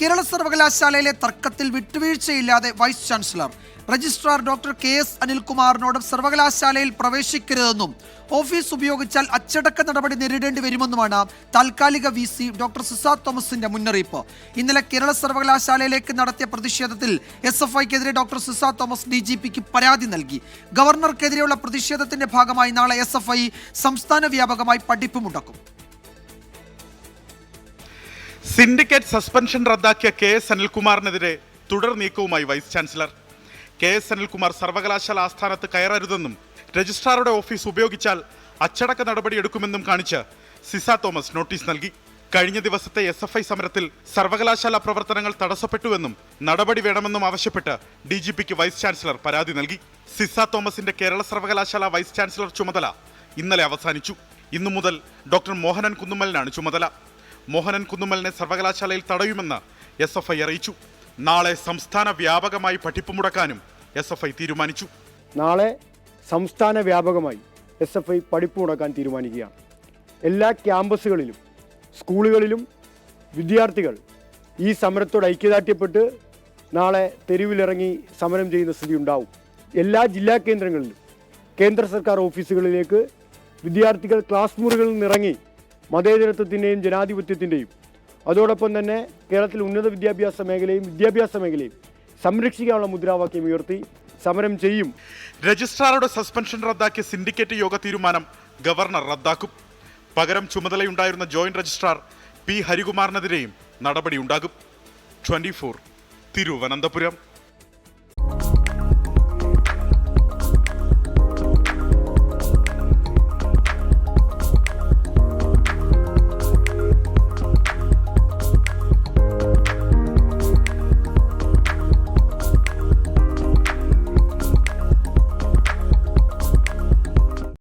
കേരള സർവകലാശാലയിലെ തർക്കത്തിൽ വിട്ടുവീഴ്ചയില്ലാതെ vice chancellor. Registrar doctor KS അനിൽകുമാറിനോട് സർവകലാശാലയിൽ പ്രവേശിക്കരുതെന്നും ഓഫീസ് ഉപയോഗിച്ചാൽ അച്ചടക്ക നടപടി നേരിടേണ്ടി വരുമെന്നുമാണ് താൽക്കാലിക VC ഡോക്ടർ സിസ തോമസിന്റെ മുന്നറിയിപ്പ്. ഇന്നലെ കേരള സർവകലാശാലയിലേക്ക് നടത്തിയ പ്രതിഷേധത്തിൽ SFIക്കെതിരെ ഡോക്ടർ സിസ തോമസ് DGPക്ക് പരാതി നൽകി. ഗവർണർക്കെതിരെയുള്ള പ്രതിഷേധത്തിന്റെ ഭാഗമായി നാളെ SFI സംസ്ഥാന വ്യാപകമായി പഠിപ്പ് മുടക്കും. സിൻഡിക്കേറ്റ് സസ്പെൻഷൻ റദ്ദാക്കിയ KS അനിൽകുമാറിനെതിരെ തുടർ നീക്കവുമായി വൈസ് ചാൻസലർ. KS അനിൽകുമാർ സർവകലാശാല ആസ്ഥാനത്ത് കയറരുതെന്നും രജിസ്ട്രാറുടെ ഓഫീസ് ഉപയോഗിച്ചാൽ അച്ചടക്ക നടപടിയെടുക്കുമെന്നും കാണിച്ച് സിസ തോമസ് നോട്ടീസ് നൽകി. കഴിഞ്ഞ ദിവസത്തെ SFI സമരത്തിൽ സർവകലാശാല പ്രവർത്തനങ്ങൾ തടസ്സപ്പെട്ടുവെന്നും നടപടി വേണമെന്നും ആവശ്യപ്പെട്ട് DGPക്ക് വൈസ് ചാൻസലർ പരാതി നൽകി. സിസ തോമസിന്റെ കേരള സർവകലാശാല വൈസ് ചാൻസലർ ചുമതല ഇന്നലെ അവസാനിച്ചു. ഇന്നു മുതൽ ഡോക്ടർ മോഹനൻ കുന്നുമ്മലിനാണ് ചുമതല. മോഹനൻ കുന്നുമ്മലിനെ സർവകലാശാലയിൽ തടയുമെന്ന് SFI അറിയിച്ചു. നാളെ സംസ്ഥാന വ്യാപകമായി പഠിപ്പ് മുടക്കാനും SFI തീരുമാനിച്ചു. നാളെ സംസ്ഥാന വ്യാപകമായി SFI പഠിപ്പ് മുടക്കാൻ തീരുമാനിക്കുകയാണ്. എല്ലാ ക്യാമ്പസുകളിലും സ്കൂളുകളിലും വിദ്യാർത്ഥികൾ ഈ സമരത്തോട് ഐക്യദാർഢ്യപ്പെട്ട് നാളെ തെരുവിലിറങ്ങി സമരം ചെയ്യുന്ന സ്ഥിതി ഉണ്ടാവും. എല്ലാ ജില്ലാ കേന്ദ്രങ്ങളിലും കേന്ദ്ര സർക്കാർ ഓഫീസുകളിലേക്ക് വിദ്യാർത്ഥികൾ ക്ലാസ് മുറികളിൽ നിന്നിറങ്ങി മതേതരത്വത്തിൻ്റെയും ജനാധിപത്യത്തിൻ്റെയും അതോടൊപ്പം തന്നെ കേരളത്തിൽ ഉന്നത വിദ്യാഭ്യാസ മേഖലയും സംരക്ഷിക്കാനുള്ള മുദ്രാവാക്യം ഉയർത്തി സമരം ചെയ്യും. രജിസ്ട്രാറുടെ സസ്പെൻഷൻ റദ്ദാക്കിയ സിൻഡിക്കേറ്റ് യോഗ തീരുമാനം ഗവർണർ റദ്ദാക്കും. പകരം ചുമതലയുണ്ടായിരുന്ന ജോയിന്റ് രജിസ്ട്രാർ P. ഹരികുമാറിനെതിരെയും നടപടിയുണ്ടാകും. 24 തിരുവനന്തപുരം.